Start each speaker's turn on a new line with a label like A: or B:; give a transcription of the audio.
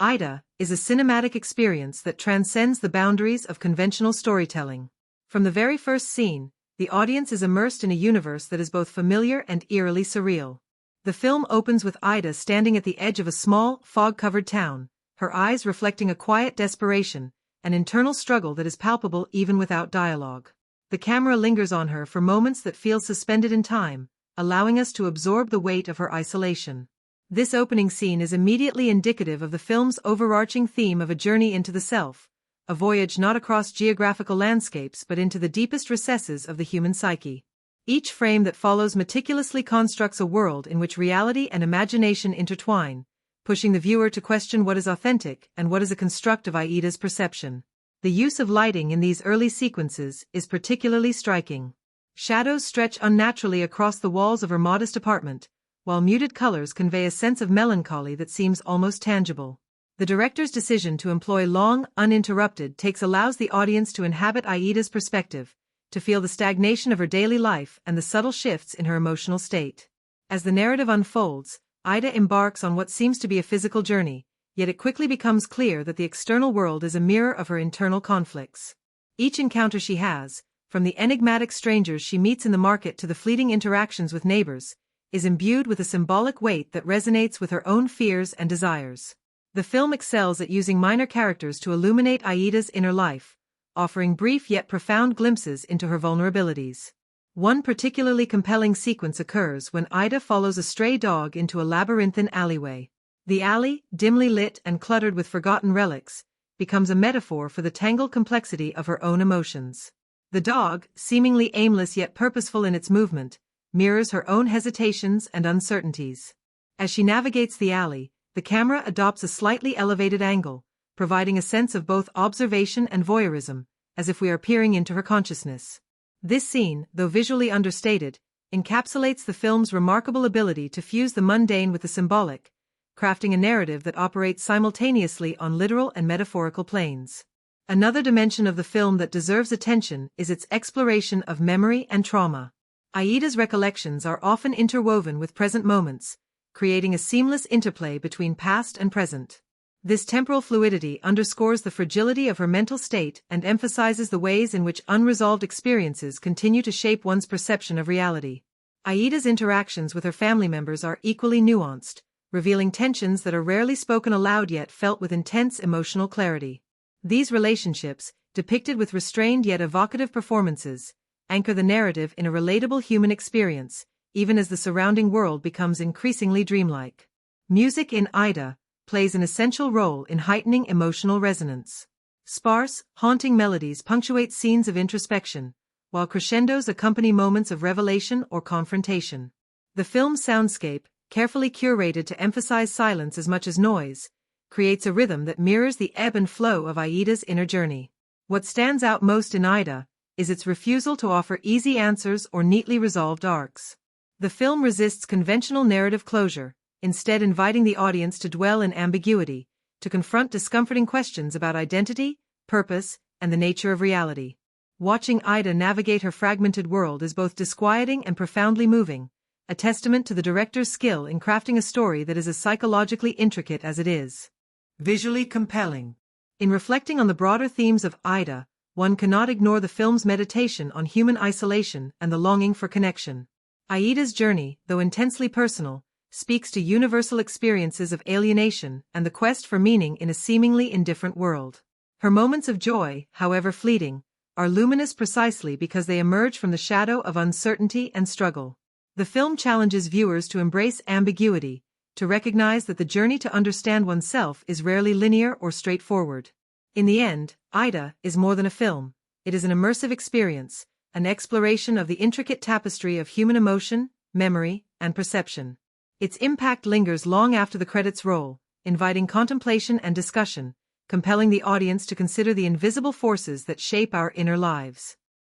A: Aida is a cinematic experience that transcends the boundaries of conventional storytelling. From the very first scene, the audience is immersed in a universe that is both familiar and eerily surreal. The film opens with Aida standing at the edge of a small, fog-covered town, her eyes reflecting a quiet desperation, an internal struggle that is palpable even without dialogue. The camera lingers on her for moments that feel suspended in time, allowing us to absorb the weight of her isolation. This opening scene is immediately indicative of the film's overarching theme of a journey into the self, a voyage not across geographical landscapes but into the deepest recesses of the human psyche. Each frame that follows meticulously constructs a world in which reality and imagination intertwine, pushing the viewer to question what is authentic and what is a construct of Aida's perception. The use of lighting in these early sequences is particularly striking. Shadows stretch unnaturally across the walls of her modest apartment, while muted colors convey a sense of melancholy that seems almost tangible. The director's decision to employ long, uninterrupted takes allows the audience to inhabit Aida's perspective, to feel the stagnation of her daily life and the subtle shifts in her emotional state. As the narrative unfolds, Aida embarks on what seems to be a physical journey, yet it quickly becomes clear that the external world is a mirror of her internal conflicts. Each encounter she has, from the enigmatic strangers she meets in the market to the fleeting interactions with neighbors, is imbued with a symbolic weight that resonates with her own fears and desires. The film excels at using minor characters to illuminate Aida's inner life, offering brief yet profound glimpses into her vulnerabilities. One particularly compelling sequence occurs when Aida follows a stray dog into a labyrinthine alleyway. The alley, dimly lit and cluttered with forgotten relics, becomes a metaphor for the tangled complexity of her own emotions. The dog, seemingly aimless yet purposeful in its movement, mirrors her own hesitations and uncertainties. As she navigates the alley, the camera adopts a slightly elevated angle, providing a sense of both observation and voyeurism, as if we are peering into her consciousness. This scene, though visually understated, encapsulates the film's remarkable ability to fuse the mundane with the symbolic, crafting a narrative that operates simultaneously on literal and metaphorical planes. Another dimension of the film that deserves attention is its exploration of memory and trauma. Aida's recollections are often interwoven with present moments, creating a seamless interplay between past and present. This temporal fluidity underscores the fragility of her mental state and emphasizes the ways in which unresolved experiences continue to shape one's perception of reality. Aida's interactions with her family members are equally nuanced, revealing tensions that are rarely spoken aloud yet felt with intense emotional clarity. These relationships, depicted with restrained yet evocative performances, anchor the narrative in a relatable human experience, even as the surrounding world becomes increasingly dreamlike. Music in Aida plays an essential role in heightening emotional resonance. Sparse, haunting melodies punctuate scenes of introspection, while crescendos accompany moments of revelation or confrontation. The film's soundscape, carefully curated to emphasize silence as much as noise, creates a rhythm that mirrors the ebb and flow of Aida's inner journey. What stands out most in Aida is its refusal to offer easy answers or neatly resolved arcs. The film resists conventional narrative closure, instead inviting the audience to dwell in ambiguity, to confront discomforting questions about identity, purpose, and the nature of reality. Watching Aida navigate her fragmented world is both disquieting and profoundly moving, a testament to the director's skill in crafting a story that is as psychologically intricate as it is visually compelling. In reflecting on the broader themes of Aida, one cannot ignore the film's meditation on human isolation and the longing for connection. Aida's journey, though intensely personal, speaks to universal experiences of alienation and the quest for meaning in a seemingly indifferent world. Her moments of joy, however fleeting, are luminous precisely because they emerge from the shadow of uncertainty and struggle. The film challenges viewers to embrace ambiguity, to recognize that the journey to understand oneself is rarely linear or straightforward. In the end, Aida is more than a film. It is an immersive experience, an exploration of the intricate tapestry of human emotion, memory, and perception. Its impact lingers long after the credits roll, inviting contemplation and discussion, compelling the audience to consider the invisible forces that shape our inner lives.